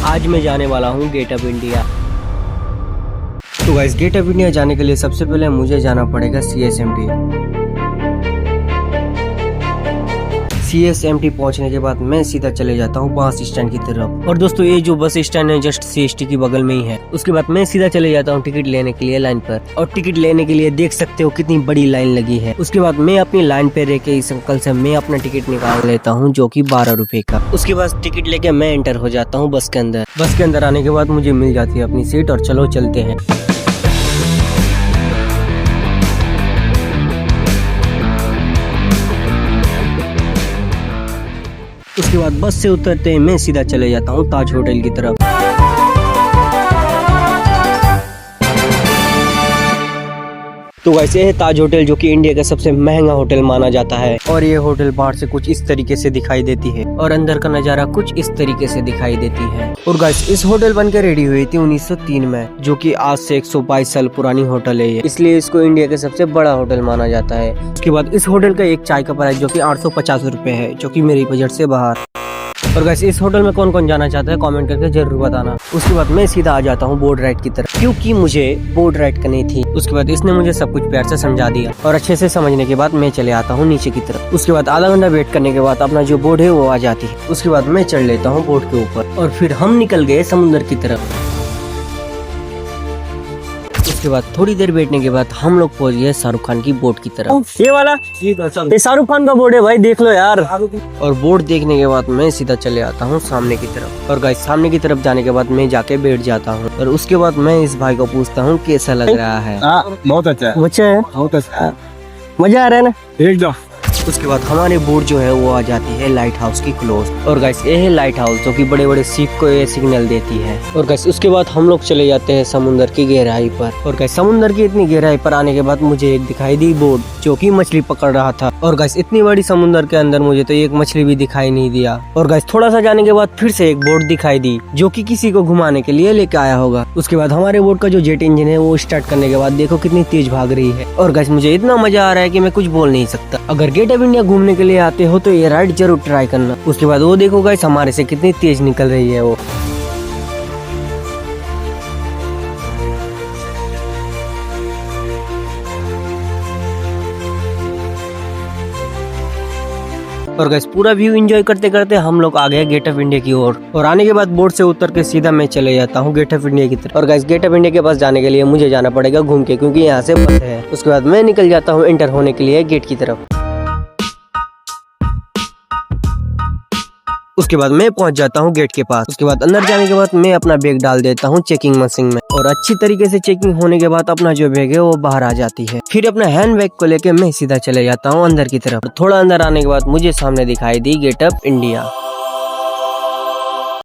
आज मैं जाने वाला हूँ गेट ऑफ इंडिया। तो गाइस गेट ऑफ इंडिया जाने के लिए सबसे पहले मुझे जाना पड़ेगा CSMT पहुंचने के बाद मैं सीधा चले जाता हूँ बस स्टैंड की तरफ। और दोस्तों ये जो बस स्टैंड है जस्ट CST की बगल में ही है। उसके बाद मैं सीधा चले जाता हूँ टिकट लेने के लिए लाइन पर। और टिकट लेने के लिए देख सकते हो कितनी बड़ी लाइन लगी है। उसके बाद मैं अपनी लाइन पे रह के इस अंकल से मैं अपना टिकट निकाल लेता हूँ जो कि 12 रुपए का। उसके बाद टिकट लेके मैं एंटर हो जाता हूँ बस के अंदर। बस के अंदर आने के बाद मुझे मिल जाती है अपनी सीट और चलो चलते हैं। उसके बाद बस से उतरते ही मैं सीधा चले जाता हूँ ताज होटल की तरफ। तो वैसे है ताज होटल जो कि इंडिया का सबसे महंगा होटल माना जाता है। और ये होटल बाहर से कुछ इस तरीके से दिखाई देती है और अंदर का नजारा कुछ इस तरीके से दिखाई देती है। और गाइस इस होटल बनकर रेडी हुई थी 1903 में, जो कि आज से 122 साल पुरानी होटल है ये, इसलिए इसको इंडिया का सबसे बड़ा होटल माना जाता है। उसके बाद इस होटल का एक चाय का प्राइस जो कि 850 रुपए है, जो कि मेरी बजट से बाहर। और गाइस इस होटल में कौन कौन जाना चाहता है कमेंट करके जरूर बताना। उसके बाद मैं सीधा आ जाता हूँ बोट राइड की तरफ, क्योंकि मुझे बोट राइड करनी थी। उसके बाद इसने मुझे सब कुछ प्यार से समझा दिया और अच्छे से समझने के बाद मैं चले आता हूँ नीचे की तरफ। उसके बाद आधा घंटा वेट करने के बाद अपना जो बोट है वो आ जाती है। उसके बाद मैं चढ़ लेता हूँ बोट के ऊपर और फिर हम निकल गए समुद्र की तरफ। उसके बाद थोड़ी देर बैठने के बाद हम लोग पहुंच गए शाहरुख खान की बोट की तरफ। ये वाला ये शाहरुख खान का बोट है भाई, देख लो यार। और बोट देखने के बाद मैं सीधा चले आता हूँ सामने की तरफ। और गाइस सामने की तरफ जाने के बाद मैं जाके बैठ जाता हूँ और उसके बाद मैं इस भाई को पूछता हूँ कैसा लग रहा है। बहुत अच्छा है, अच्छा है, बहुत अच्छा, मजा आ रहा है ना एकदम। उसके बाद हमारी बोट जो है वो आ जाती है लाइट हाउस की क्लोज। और गाइस ये है लाइट हाउस जो कि बड़े बड़े शिप को ये सिग्नल देती है। और गाइस उसके बाद हम लोग चले जाते हैं समुद्र की गहराई पर। और गाइस समुद्र की इतनी गहराई पर आने के बाद मुझे एक दिखाई दी बोट जो कि मछली पकड़ रहा था। और गाइस इतनी बड़ी समुद्र के अंदर मुझे तो एक मछली भी दिखाई नहीं दिया। और गाइस थोड़ा सा जाने के बाद फिर से एक बोट दिखाई दी जो कि किसी को घुमाने के लिए लेके आया होगा। उसके बाद हमारे बोट का जो जेट इंजन है वो स्टार्ट करने के बाद देखो कितनी तेज भाग रही है। और गाइस मुझे इतना मजा आ रहा है कि मैं कुछ बोल नहीं सकता। अगर गेट ऑफ इंडिया घूमने के लिए आते हो तो ये राइड जरूर ट्राई करना। उसके बाद वो देखो गाइस हमारे से कितनी तेज निकल रही है वो। और गाइस पूरा व्यू एंजॉय करते करते हम लोग आ गए गेट ऑफ इंडिया की ओर। और आने के बाद बोट से उतर के सीधा मैं चले जाता हूँ गेट ऑफ इंडिया की तरफ। और गाइस गेट ऑफ इंडिया के पास जाने के लिए मुझे जाना पड़ेगा घूम के, क्योंकि यहाँ से बंद है। उसके बाद मैं निकल जाता हूँ एंटर होने के लिए गेट की तरफ। उसके बाद मैं पहुंच जाता हूं गेट के पास। उसके बाद अंदर जाने के बाद मैं अपना बैग डाल देता हूं चेकिंग मशीन में। और अच्छी तरीके से चेकिंग होने के बाद अपना जो बैग है वो बाहर आ जाती है। फिर अपना हैंड बैग को लेके मैं सीधा चले जाता हूं अंदर की तरफ। थोड़ा अंदर आने के बाद मुझे सामने दिखाई दी गेट ऑफ इंडिया।